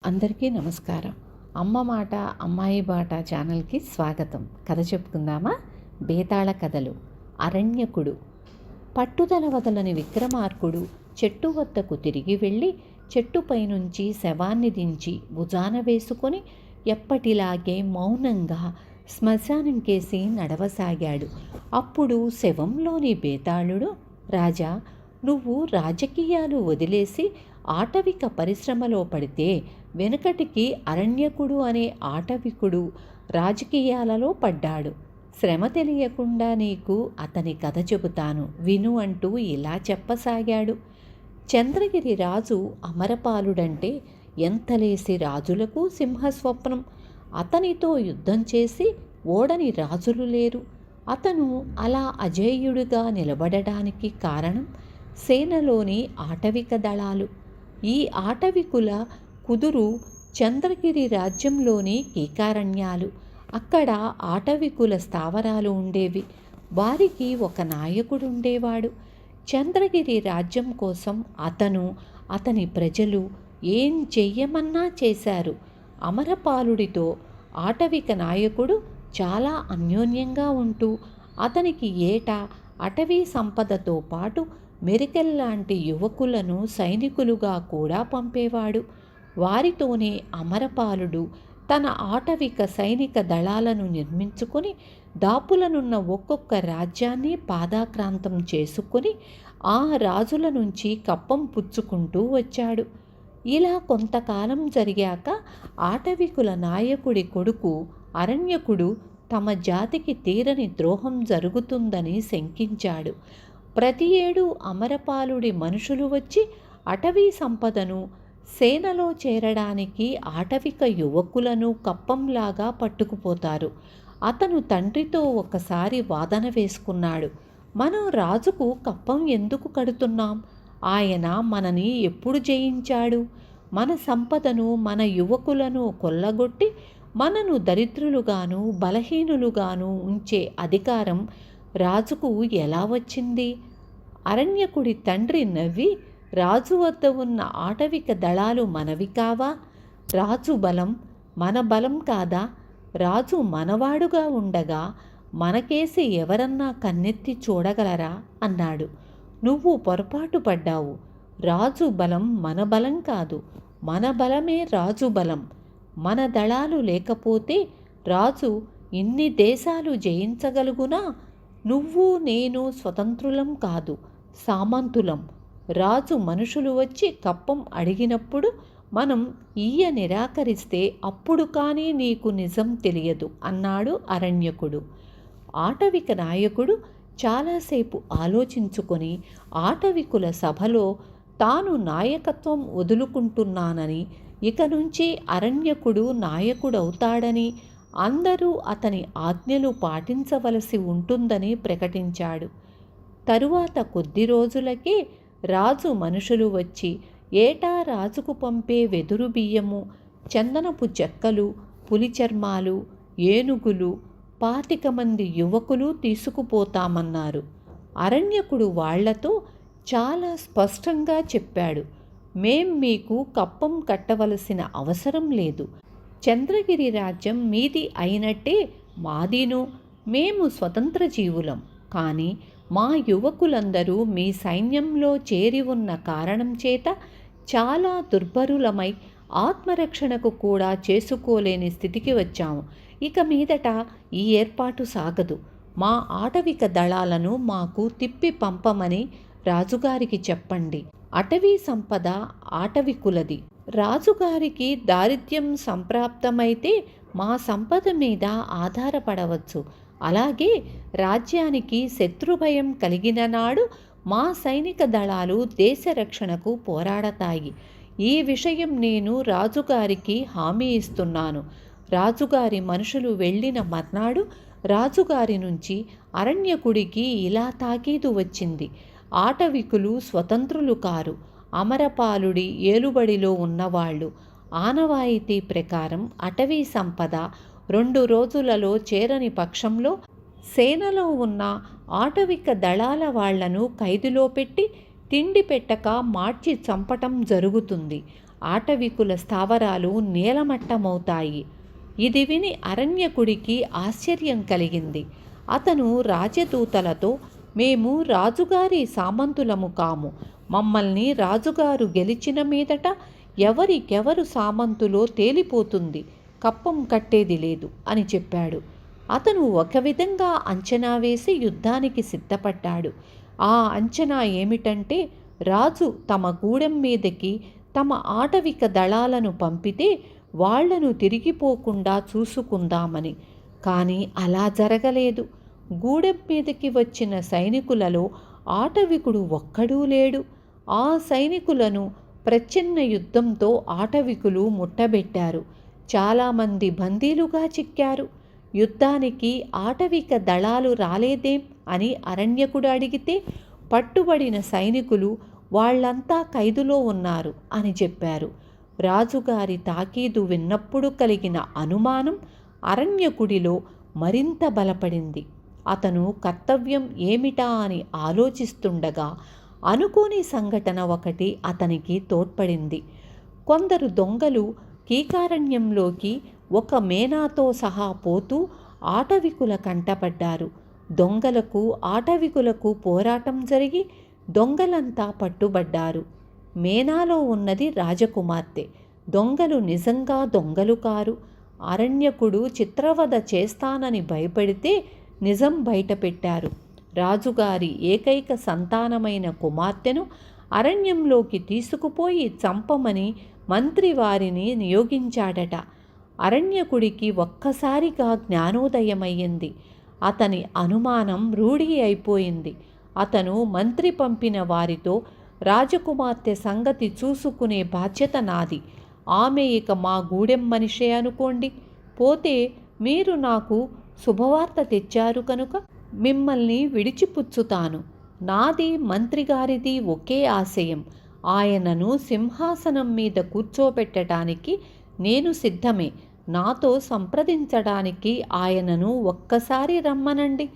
అందరికీ నమస్కారం. అమ్మ మాట అమ్మాయి బాట ఛానల్కి స్వాగతం. కథ చెప్పుకుందామా? బేతాళ కథలు. అరణ్యకుడు. పట్టుదల వదలని విక్రమార్కుడు చెట్టు వద్దకు తిరిగి వెళ్ళి చెట్టుపై నుంచి శవాన్ని దించి భుజాన వేసుకొని ఎప్పటిలాగే మౌనంగా శ్మశానం కేసి నడవసాగాడు. అప్పుడు శవంలోని బేతాళుడు, రాజా, నువ్వు రాజకీయాలు వదిలేసి ఆటవిక పరిశ్రమలో పడితే వెనుకటికి అరణ్యకుడు అనే ఆటవికుడు రాజకీయాలలో పడ్డాడు. శ్రమ తెలియకుండా నీకు అతని కథ చెబుతాను విను అంటూ ఇలా చెప్పసాగాడు. చంద్రగిరి రాజు అమరపాలుడంటే ఎంతలేసి రాజులకు సింహస్వప్నం. అతనితో యుద్ధం చేసి ఓడని రాజులు లేరు. అతను అలా అజేయుడిగా నిలబడడానికి కారణం సేనలోని ఆటవిక దళాలు. ఈ ఆటవికుల కుదురు చంద్రగిరి రాజ్యంలోని కీకారణ్యాలు. అక్కడ ఆటవికుల స్థావరాలు ఉండేవి. వారికి ఒక నాయకుడు ఉండేవాడు. చంద్రగిరి రాజ్యం కోసం అతని ప్రజలు ఏం చెయ్యమన్నా చేశారు. అమరపాలుడితో ఆటవిక నాయకుడు చాలా అన్యోన్యంగా ఉంటూ అతనికి ఏటా అటవీ సంపదతో పాటు మెరికెల్లాంటి యువకులను సైనికులుగా కూడా పంపేవాడు. వారితోనే అమరపాలుడు తన ఆటవిక సైనిక దళాలను నిర్మించుకొని దాపులనున్న ఒక్కొక్క రాజ్యాన్ని పాదాక్రాంతం చేసుకొని ఆ రాజుల నుంచి కప్పం పుచ్చుకుంటూ వచ్చాడు. ఇలా కొంతకాలం జరిగాక ఆటవికుల నాయకుడి కొడుకు అరణ్యకుడు తమ జాతికి తీరని ద్రోహం జరుగుతుందని శంకించాడు. ప్రతి ఏడు అమరపాలుడి మనుషులు వచ్చి అటవీ సంపదను, సేనలో చేరడానికి ఆటవిక యువకులను కప్పంలాగా పట్టుకుపోతారు. అతను తండ్రితో ఒకసారి వాదన వేసుకున్నాడు. మనం రాజుకు కప్పం ఎందుకు కడుతున్నాం? ఆయన మనని ఎప్పుడు జయించాడు? మన సంపదను, మన యువకులను కొల్లగొట్టి మనను దరిద్రులుగాను బలహీనులుగాను ఉంచే అధికారం రాజుకు ఎలా వచ్చింది? అరణ్యకుడి తండ్రి నవ్వి, రాజు వద్ద ఉన్న ఆటవిక దళాలు మనవి కావా? రాజు బలం మన బలం కాదా? రాజు మనవాడుగా ఉండగా మనకేసి ఎవరన్నా కన్నెత్తి చూడగలరా అన్నాడు. నువ్వు పొరపాటు పడ్డావు. రాజు బలం మన బలం కాదు, మన బలమే రాజు బలం. మన దళాలు లేకపోతే రాజు ఇన్ని దేశాలు జయించగలుగునా? నువ్వు నేను స్వతంత్రులం కాదు, సామంతులం. రాజు మనుషులు వచ్చి కప్పం అడిగినప్పుడు మనం నిరాకరిస్తే అప్పుడు కానీ నీకు నిజం తెలియదు అన్నాడు అరణ్యకుడు. ఆటవిక నాయకుడు చాలాసేపు ఆలోచించుకొని ఆటవికుల సభలో తాను నాయకత్వం వదులుకుంటున్నానని, ఇక నుంచి అరణ్యకుడు నాయకుడవుతాడని, అందరూ అతని ఆజ్ఞలు పాటించవలసి ఉంటుందని ప్రకటించాడు. తరువాత కొద్ది రోజులకే రాజు మనుషులు వచ్చి ఏటా రాజుకు పంపే వెదురు బియ్యము, చందనపు చెక్కలు, పులి చర్మాలు, ఏనుగులు 25 మంది యువకులు తీసుకుపోతామన్నారు. అరణ్యకుడు వాళ్లతో చాలా స్పష్టంగా చెప్పాడు, మేం మీకు కప్పం కట్టవలసిన అవసరం లేదు. చంద్రగిరి రాజ్యం మీది అయినట్టే మాదీను. మేము స్వతంత్ర జీవులం. కానీ మా యువకులందరూ మీ సైన్యంలో చేరి ఉన్న కారణం చేత చాలా దుర్భరులమై ఆత్మరక్షణకు కూడా చేసుకోలేని స్థితికి వచ్చాము. ఇక మీదట ఈ ఏర్పాటు సాగదు. మా ఆటవిక దళాలను మాకు తిప్పి పంపమని రాజుగారికి చెప్పండి. అటవీ సంపద ఆటవికులది. రాజుగారికి దారిద్ర్యం సంప్రాప్తమైతే మా సంపద మీద ఆధారపడవచ్చు. అలాగే రాజ్యానికి శత్రుభయం కలిగిన నాడు మా సైనిక దళాలు దేశ రక్షణకు పోరాడతాయి. ఈ విషయం నేను రాజుగారికి హామీ ఇస్తున్నాను. రాజుగారి మనుషులు వెళ్ళిన మర్నాడు రాజుగారి నుంచి అరణ్యకుడికి ఇలా తాకీదు వచ్చింది. ఆటవికులు స్వతంత్రులు కారు, అమరపాలుడి ఏలుబడిలో ఉన్నవాళ్ళు. ఆనవాయితీ ప్రకారం అటవీ సంపద 2 రోజులలో చేరని పక్షంలో సేనలో ఉన్న ఆటవిక దళాల వాళ్లను ఖైదులో పెట్టి తిండి పెట్టక మార్చి చంపటం జరుగుతుంది. ఆటవికుల స్థావరాలు నేలమట్టమవుతాయి. ఇది విని అరణ్యకుడికి ఆశ్చర్యం కలిగింది. అతను రాజదూతలతో, మేము రాజుగారి సామంతులము కాము. మమ్మల్ని రాజుగారు గెలిచిన మీదట ఎవరికెవరు సామంతులో తేలిపోతుంది, కప్పం కట్టేది లేదు అని చెప్పాడు. అతను ఒక విధంగా అంచనా వేసి యుద్ధానికి సిద్ధపడ్డాడు. ఆ అంచనా ఏమిటంటే, రాజు తమ గూడెం మీదకి తమ ఆటవిక దళాలను పంపితే వాళ్లను తిరిగిపోకుండా చూసుకుందామని. కానీ అలా జరగలేదు. గూడెం మీదకి వచ్చిన సైనికులలో ఆటవికుడు ఒక్కడూ లేడు. ఆ సైనికులను ప్రచ్ఛన్న యుద్ధంతో ఆటవికులు ముట్టబెట్టారు. చాలామంది బందీలుగా చిక్కారు. యుద్ధానికి ఆటవిక దళాలు రాలేదేం అని అరణ్యకుడు అడిగితే, పట్టుబడిన సైనికులు వాళ్ళంతా ఖైదులో ఉన్నారు అని చెప్పారు. రాజుగారి తాకీదు విన్నప్పుడు కలిగిన అనుమానం అరణ్యకుడిలో మరింత బలపడింది. అతను కర్తవ్యం ఏమిటా అని ఆలోచిస్తుండగా అనుకోని సంఘటన ఒకటి అతనికి తోడ్పడింది. కొందరు దొంగలు కీకారణ్యంలోకి ఒక మేనాతో సహా పోతూ ఆటవికుల కంటపడ్డారు. దొంగలకు ఆటవికులకు పోరాటం జరిగి దొంగలంతా పట్టుబడ్డారు. మేనాలో ఉన్నది రాజకుమార్తె. దొంగలు నిజంగా దొంగలు కారు. అరణ్యకుడు చిత్రవద చేస్తానని భయపడితే నిజం బయటపెట్టారు. రాజుగారి ఏకైక సంతానమైన కుమార్తెను అరణ్యంలోకి తీసుకుపోయి చంపమని మంత్రి వారిని నియోగించాడట. అరణ్యకుడికి ఒక్కసారిగా జ్ఞానోదయమయ్యింది. అతని అనుమానం రూఢి అయిపోయింది. అతను మంత్రి పంపిన వారితో, రాజకుమార్తె సంగతి చూసుకునే బాధ్యత నాది. ఆమె ఇక మా గూడెం మనిషే అనుకోండి. పోతే మీరు నాకు శుభవార్త తెచ్చారు కనుక మిమ్మల్ని విడిచిపుచ్చుతాను. నాది మంత్రిగారిది ఒకే ఆశయం. ఆయనను సింహాసనం మీద కూర్చోబెట్టడానికి నేను సిద్ధమే. నాతో సంప్రదించడానికి ఆయనను ఒక్కసారి రమ్మనండి.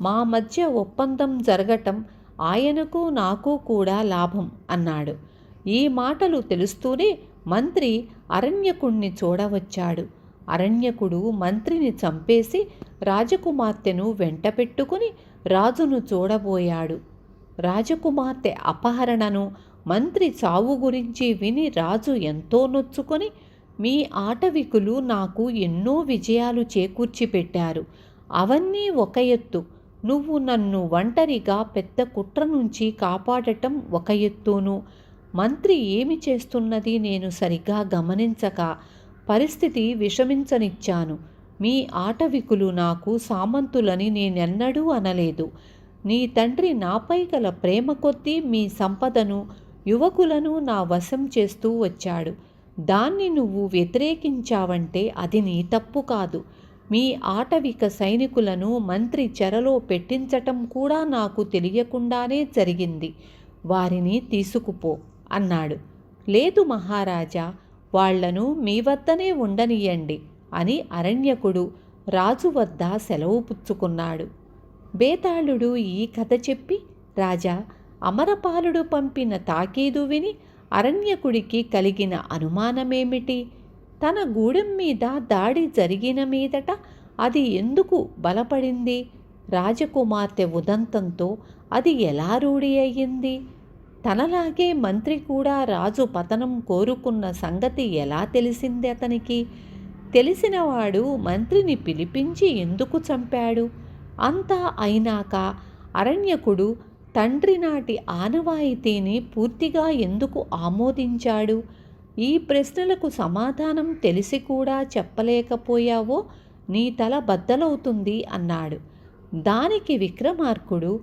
మా మధ్య ఒప్పందం జరగటం ఆయనకు నాకు కూడా లాభం అన్నాడు. ఈ మాటలు తెలుస్తూనే మంత్రి అరణ్యకుణ్ణి చూడవచ్చాడు. అరణ్యకుడు మంత్రిని చంపేసి రాజకుమార్తెను వెంట పెట్టుకుని రాజును చూడబోయాడు. రాజకుమార్తె అపహరణను, మంత్రి చావు గురించి విని రాజు ఎంతో నొచ్చుకొని, మీ ఆటవికులు నాకు ఎన్నో విజయాలు చేకూర్చి పెట్టారు. అవన్నీ ఒక ఎత్తు. నువ్వు నన్ను ఒంటరిగా పెద్ద కుట్ర నుంచి కాపాడటం ఒక ఎత్తును. మంత్రి ఏమి చేస్తున్నది నేను సరిగ్గా గమనించక పరిస్థితి విషమించనిచ్చాను. మీ ఆటవికులు నాకు సామంతులని నేనెన్నడూ అనలేదు. నీ తండ్రి నాపై గల ప్రేమ కొద్దీ మీ సంపదను, యువకులను నా వశం చేస్తూ వచ్చాడు. దాన్ని నువ్వు వ్యతిరేకించావంటే అది నీ తప్పు కాదు. మీ ఆటవిక సైనికులను మంత్రి చెరలో పెట్టించటం కూడా నాకు తెలియకుండానే జరిగింది. వారిని తీసుకుపో అన్నాడు. లేదు మహారాజా, వాళ్లను మీ వద్దనే ఉండనియండి అని అరణ్యకుడు రాజు వద్ద సెలవు పుచ్చుకున్నాడు. బేతాళుడు ఈ కథ చెప్పి, రాజా, అమరపాలుడు పంపిన తాకీదు విని అరణ్యకుడికి కలిగిన అనుమానమేమిటి? తన గూడెం మీద దాడి జరిగిన మీదట అది ఎందుకు బలపడింది? రాజకుమార్తె ఉదంతంతో అది ఎలా రూఢి అయ్యింది? తనలాగే మంత్రి కూడా రాజు పతనం కోరుకున్న సంగతి ఎలా తెలిసింది అతనికి? తెలిసినవాడు మంత్రిని పిలిపించి ఎందుకు చంపాడు? అంతా అయినాక అరణ్యకుడు తండ్రి నాటి ఆనవాయితీని పూర్తిగా ఎందుకు ఆమోదించాడు? ఈ ప్రశ్నలకు సమాధానం తెలిసి కూడా చెప్పలేకపోయావో నీ తల బద్దలవుతుంది అన్నాడు. దానికి విక్రమార్కుడు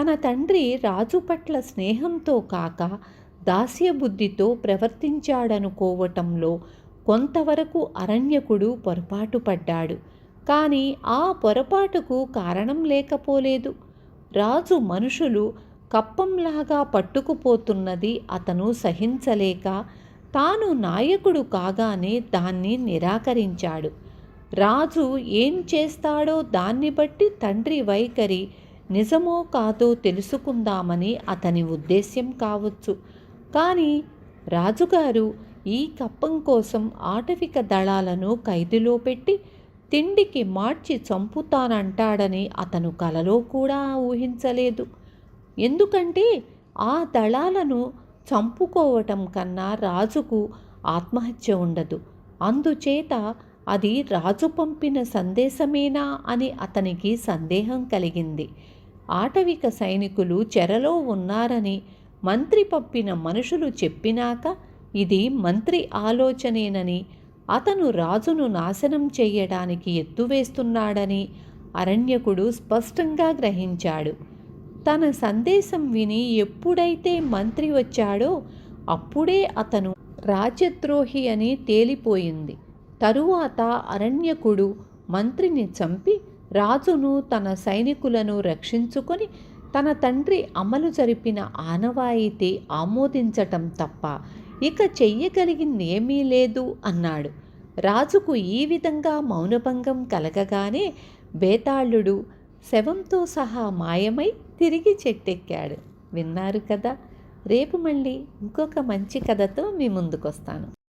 తన తండ్రి రాజు పట్ల స్నేహంతో కాక దాస్యబుద్ధితో ప్రవర్తించాడనుకోవటంలో కొంతవరకు అరణ్యకుడు పొరపాటు పడ్డాడు. కానీ ఆ పొరపాటుకు కారణం లేకపోలేదు. రాజు మనుషులు కప్పంలాగా పట్టుకుపోతున్నది అతను సహించలేక తాను నాయకుడు కాగానే దాన్ని నిరాకరించాడు. రాజు ఏం చేస్తాడో దాన్ని బట్టి తండ్రి వైఖరి నిజమో కాదో తెలుసుకుందామని అతని ఉద్దేశ్యం కావచ్చు. కానీ రాజుగారు ఈ కప్పం కోసం ఆటవిక దళాలను ఖైదులో పెట్టి తిండికి మార్చి చంపుతానంటాడని అతను కలలో కూడా ఊహించలేదు. ఎందుకంటే ఆ దళాలను చంపుకోవటం కన్నా రాజుకు ఆత్మహత్య ఉండదు. అందుచేత అది రాజు పంపిన సందేశమేనా అని అతనికి సందేహం కలిగింది. ఆటవిక సైనికులు చెరలో ఉన్నారని మంత్రి పంపిన మనుషులు చెప్పినాక ఇది మంత్రి ఆలోచనేనని, అతను రాజును నాశనం చేయడానికి ఎత్తువేస్తున్నాడని అరణ్యకుడు స్పష్టంగా గ్రహించాడు. తన సందేశం విని ఎప్పుడైతే మంత్రి వచ్చాడో అప్పుడే అతను రాజద్రోహి అని తేలిపోయింది. తరువాత అరణ్యకుడు మంత్రిని చంపి రాజును తన సైనికులను రక్షించుకొని తన తండ్రి అమలు జరిపిన ఆనవాయితీ ఆమోదించటం తప్ప ఇక చెయ్యగలిగింది ఏమీ లేదు అన్నాడు. రాజుకు ఈ విధంగా మౌనభంగం కలగగానే బేతాళుడు శవంతో సహా మాయమై తిరిగి చెట్టెక్కాడు. విన్నారు కదా. రేపు మళ్ళీ ఇంకొక మంచి కథతో మీ ముందుకొస్తాను.